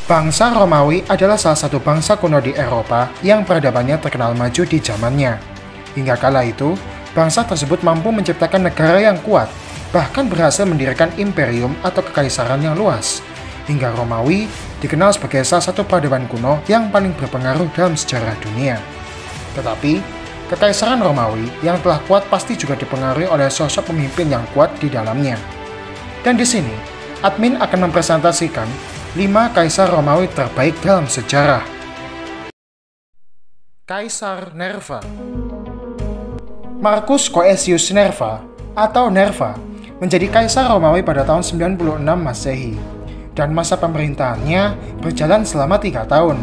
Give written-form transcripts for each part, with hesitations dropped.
Bangsa Romawi adalah salah satu bangsa kuno di Eropa yang peradabannya terkenal maju di zamannya. Hingga kala itu, bangsa tersebut mampu menciptakan negara yang kuat, bahkan berhasil mendirikan imperium atau kekaisaran yang luas. Hingga Romawi dikenal sebagai salah satu peradaban kuno yang paling berpengaruh dalam sejarah dunia. Tetapi, kekaisaran Romawi yang telah kuat pasti juga dipengaruhi oleh sosok pemimpin yang kuat di dalamnya. Dan di sini, admin akan mempresentasikan 5 kaisar Romawi terbaik dalam sejarah. Kaisar Nerva. Marcus Coessius Nerva atau Nerva menjadi kaisar Romawi pada tahun 96 Masehi dan masa pemerintahannya berjalan selama 3 tahun.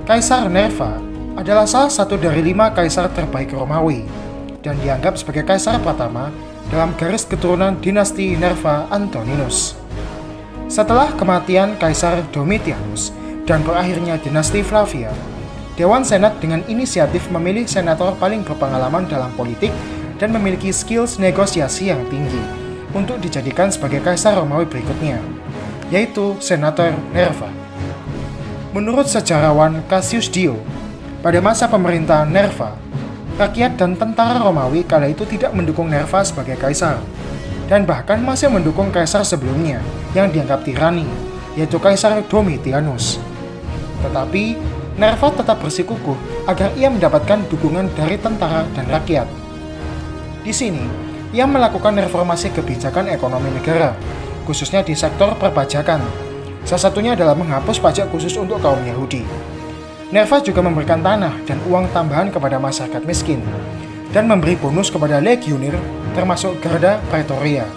Kaisar Nerva adalah salah satu dari 5 kaisar terbaik Romawi dan dianggap sebagai kaisar pertama dalam garis keturunan dinasti Nerva Antoninus. Setelah kematian Kaisar Domitianus dan berakhirnya dinasti Flavia, Dewan Senat dengan inisiatif memilih senator paling berpengalaman dalam politik dan memiliki skills negosiasi yang tinggi untuk dijadikan sebagai kaisar Romawi berikutnya, yaitu Senator Nerva. Menurut sejarawan Cassius Dio, pada masa pemerintahan Nerva, rakyat dan tentara Romawi kala itu tidak mendukung Nerva sebagai kaisar, dan bahkan masih mendukung kaisar sebelumnya yang dianggap tirani, yaitu Kaisar Domitianus. Tetapi, Nerva tetap bersikukuh agar ia mendapatkan dukungan dari tentara dan rakyat. Di sini, ia melakukan reformasi kebijakan ekonomi negara, khususnya di sektor perpajakan. Salah satunya adalah menghapus pajak khusus untuk kaum Yahudi. Nerva juga memberikan tanah dan uang tambahan kepada masyarakat miskin, dan memberi bonus kepada legionir termasuk Garda Praetoria.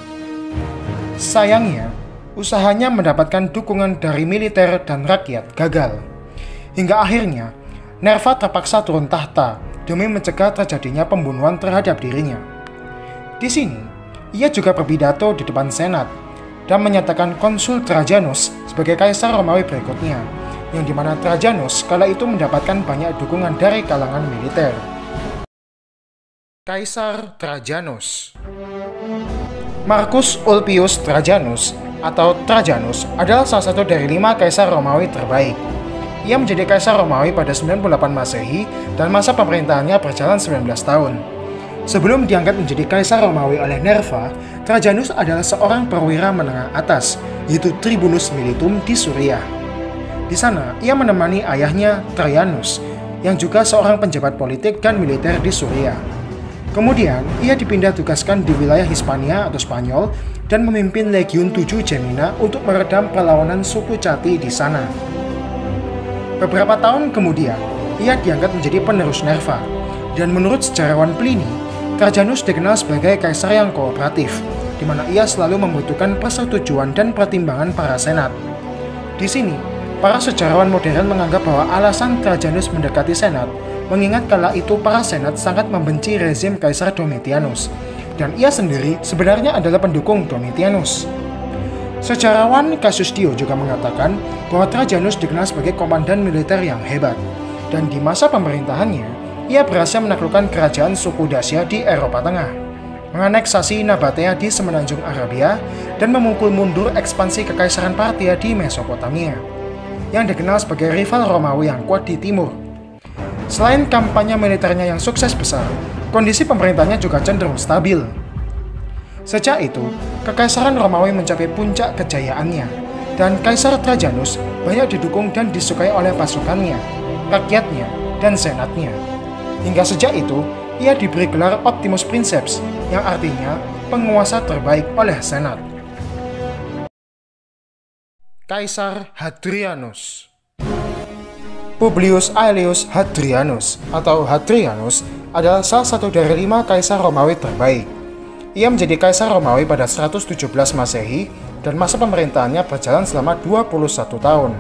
Sayangnya, usahanya mendapatkan dukungan dari militer dan rakyat gagal. Hingga akhirnya, Nerva terpaksa turun tahta demi mencegah terjadinya pembunuhan terhadap dirinya. Di sini, ia juga berpidato di depan Senat dan menyatakan Konsul Trajanus sebagai kaisar Romawi berikutnya, yang dimana Trajanus kala itu mendapatkan banyak dukungan dari kalangan militer. Kaisar Trajanus. Marcus Ulpius Trajanus atau Trajanus adalah salah satu dari 5 kaisar Romawi terbaik. Ia menjadi kaisar Romawi pada 98 Masehi dan masa pemerintahannya berjalan 19 tahun. Sebelum diangkat menjadi kaisar Romawi oleh Nerva, Trajanus adalah seorang perwira menengah atas, yaitu Tribunus Militum di Suriah. Di sana, ia menemani ayahnya Trajanus, yang juga seorang penjabat politik dan militer di Suriah. Kemudian, ia dipindah tugaskan di wilayah Hispania atau Spanyol dan memimpin Legiun 7 Gemina untuk meredam perlawanan suku Chatti di sana. Beberapa tahun kemudian, ia diangkat menjadi penerus Nerva, dan menurut sejarawan Pliny, Trajanus dikenal sebagai kaisar yang kooperatif, di mana ia selalu membutuhkan persetujuan dan pertimbangan para senat. Di sini, para sejarawan modern menganggap bahwa alasan Trajanus mendekati senat mengingat kala itu para senat sangat membenci rezim Kaisar Domitianus, dan ia sendiri sebenarnya adalah pendukung Domitianus. Sejarawan Cassius Dio juga mengatakan bahwa Trajanus dikenal sebagai komandan militer yang hebat, dan di masa pemerintahannya, ia berhasil menaklukkan kerajaan suku Dacia di Eropa Tengah, menganeksasi Nabatea di semenanjung Arabia, dan memukul mundur ekspansi kekaisaran Parthia di Mesopotamia, yang dikenal sebagai rival Romawi yang kuat di timur. Selain kampanye militernya yang sukses besar, kondisi pemerintahnya juga cenderung stabil. Sejak itu, kekaisaran Romawi mencapai puncak kejayaannya, dan Kaisar Trajanus banyak didukung dan disukai oleh pasukannya, rakyatnya, dan senatnya. Hingga sejak itu, ia diberi gelar Optimus Princeps, yang artinya penguasa terbaik oleh senat. Kaisar Hadrianus. Publius Aelius Hadrianus atau Hadrianus adalah salah satu dari 5 kaisar Romawi terbaik. Ia menjadi kaisar Romawi pada 117 Masehi dan masa pemerintahannya berjalan selama 21 tahun.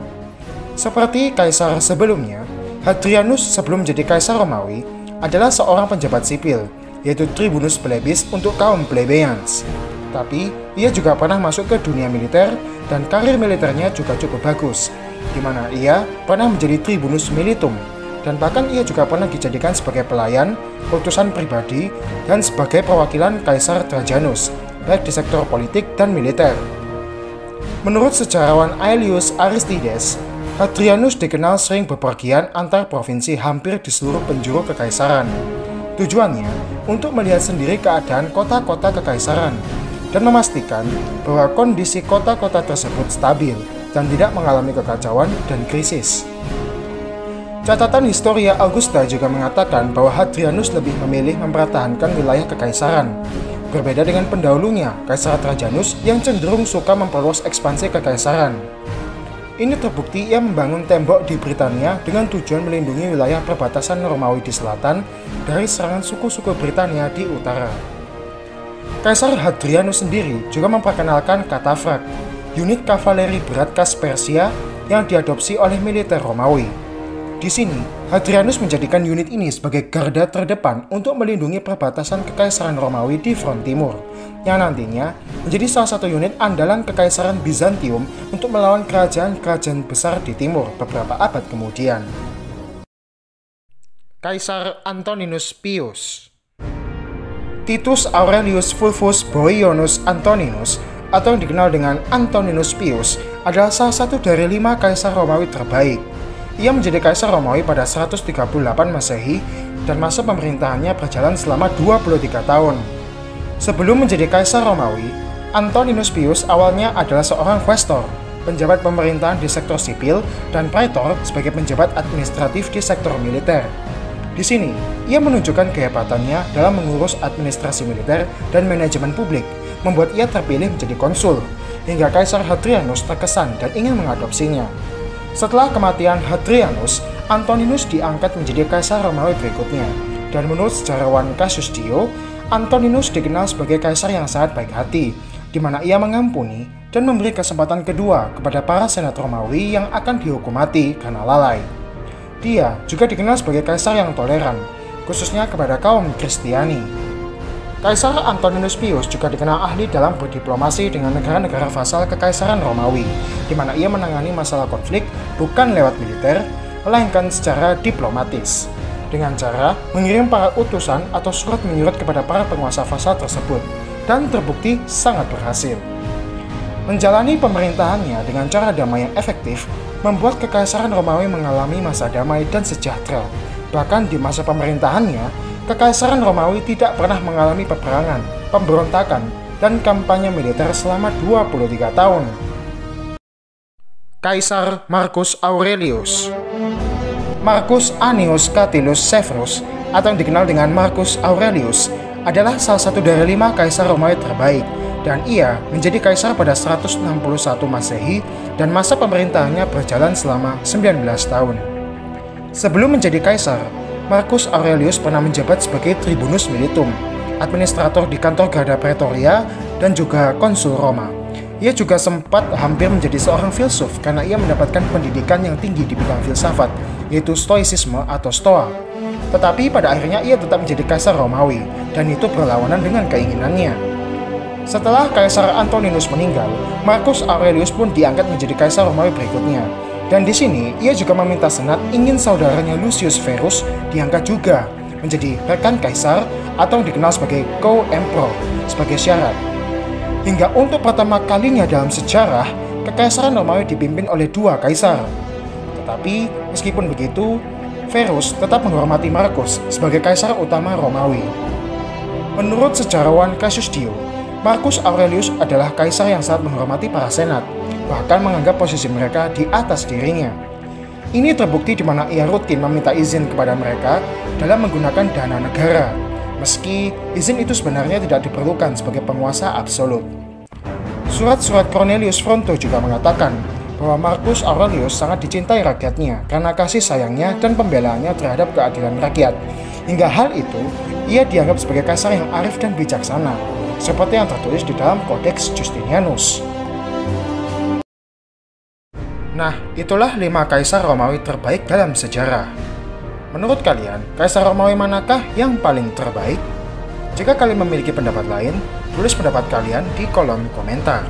Seperti kaisar sebelumnya, Hadrianus sebelum menjadi kaisar Romawi adalah seorang penjabat sipil, yaitu Tribunus Plebis untuk kaum plebeians. Tapi, ia juga pernah masuk ke dunia militer dan karir militernya juga cukup bagus, di mana ia pernah menjadi Tribunus Militum, dan bahkan ia juga pernah dijadikan sebagai pelayan, utusan pribadi, dan sebagai perwakilan Kaisar Trajanus, baik di sektor politik dan militer. Menurut sejarawan Aelius Aristides, Hadrianus dikenal sering bepergian antar provinsi hampir di seluruh penjuru kekaisaran. Tujuannya untuk melihat sendiri keadaan kota-kota kekaisaran dan memastikan bahwa kondisi kota-kota tersebut stabil dan tidak mengalami kekacauan dan krisis. Catatan Historia Augusta juga mengatakan bahwa Hadrianus lebih memilih mempertahankan wilayah kekaisaran, berbeda dengan pendahulunya, Kaisar Trajanus yang cenderung suka memperluas ekspansi kekaisaran. Ini terbukti ia membangun tembok di Britania dengan tujuan melindungi wilayah perbatasan Romawi di selatan dari serangan suku-suku Britania di utara. Kaisar Hadrianus sendiri juga memperkenalkan Katafrak, unit kavaleri berat khas Persia yang diadopsi oleh militer Romawi. Di sini, Hadrianus menjadikan unit ini sebagai garda terdepan untuk melindungi perbatasan Kekaisaran Romawi di front timur, yang nantinya menjadi salah satu unit andalan Kekaisaran Bizantium untuk melawan kerajaan-kerajaan besar di timur beberapa abad kemudian. Kaisar Antoninus Pius. Titus Aurelius Fulvus Boiomus Antoninus, atau yang dikenal dengan Antoninus Pius, adalah salah satu dari 5 kaisar Romawi terbaik. Ia menjadi kaisar Romawi pada 138 Masehi dan masa pemerintahannya berjalan selama 23 tahun. Sebelum menjadi kaisar Romawi, Antoninus Pius awalnya adalah seorang quaestor, penjabat pemerintahan di sektor sipil, dan praetor sebagai penjabat administratif di sektor militer. Di sini, ia menunjukkan kehebatannya dalam mengurus administrasi militer dan manajemen publik, membuat ia terpilih menjadi konsul, hingga Kaisar Hadrianus terkesan dan ingin mengadopsinya. Setelah kematian Hadrianus, Antoninus diangkat menjadi kaisar Romawi berikutnya, dan menurut sejarawan Cassius Dio, Antoninus dikenal sebagai kaisar yang sangat baik hati, di mana ia mengampuni dan memberi kesempatan kedua kepada para senat Romawi yang akan dihukum mati karena lalai. Dia juga dikenal sebagai kaisar yang toleran, khususnya kepada kaum Kristiani. Kaisar Antoninus Pius juga dikenal ahli dalam berdiplomasi dengan negara-negara vasal Kekaisaran Romawi, di mana ia menangani masalah konflik bukan lewat militer, melainkan secara diplomatis, dengan cara mengirim para utusan atau surat menyurat kepada para penguasa vasal tersebut, dan terbukti sangat berhasil. Menjalani pemerintahannya dengan cara damai yang efektif, membuat Kekaisaran Romawi mengalami masa damai dan sejahtera. Bahkan di masa pemerintahannya, Kekaisaran Romawi tidak pernah mengalami peperangan, pemberontakan, dan kampanye militer selama 23 tahun. Kaisar Marcus Aurelius. Marcus Annius Catulus Severus, atau yang dikenal dengan Marcus Aurelius, adalah salah satu dari 5 kaisar Romawi terbaik, dan ia menjadi kaisar pada 161 Masehi dan masa pemerintahannya berjalan selama 19 tahun. Sebelum menjadi kaisar, Marcus Aurelius pernah menjabat sebagai Tribunus Militum, administrator di kantor Garda Praetoria, dan juga konsul Roma. Ia juga sempat hampir menjadi seorang filsuf karena ia mendapatkan pendidikan yang tinggi di bidang filsafat, yaitu Stoicisme atau Stoa. Tetapi pada akhirnya ia tetap menjadi kaisar Romawi, dan itu berlawanan dengan keinginannya. Setelah Kaisar Antoninus meninggal, Marcus Aurelius pun diangkat menjadi kaisar Romawi berikutnya. Dan di sini, ia juga meminta senat ingin saudaranya Lucius Verus diangkat juga menjadi rekan kaisar atau dikenal sebagai co-emperor sebagai syarat. Hingga untuk pertama kalinya dalam sejarah, Kekaisaran Romawi dipimpin oleh 2 kaisar. Tetapi, meskipun begitu, Verus tetap menghormati Marcus sebagai kaisar utama Romawi. Menurut sejarawan Cassius Dio, Marcus Aurelius adalah kaisar yang sangat menghormati para senat, bahkan menganggap posisi mereka di atas dirinya. Ini terbukti di mana ia rutin meminta izin kepada mereka dalam menggunakan dana negara, meski izin itu sebenarnya tidak diperlukan sebagai penguasa absolut. Surat-surat Cornelius Fronto juga mengatakan bahwa Marcus Aurelius sangat dicintai rakyatnya karena kasih sayangnya dan pembelaannya terhadap keadilan rakyat. Hingga hal itu, ia dianggap sebagai kaisar yang arif dan bijaksana, seperti yang tertulis di dalam Codex Justinianus. Nah, itulah 5 kaisar Romawi terbaik dalam sejarah. Menurut kalian, kaisar Romawi manakah yang paling terbaik? Jika kalian memiliki pendapat lain, tulis pendapat kalian di kolom komentar.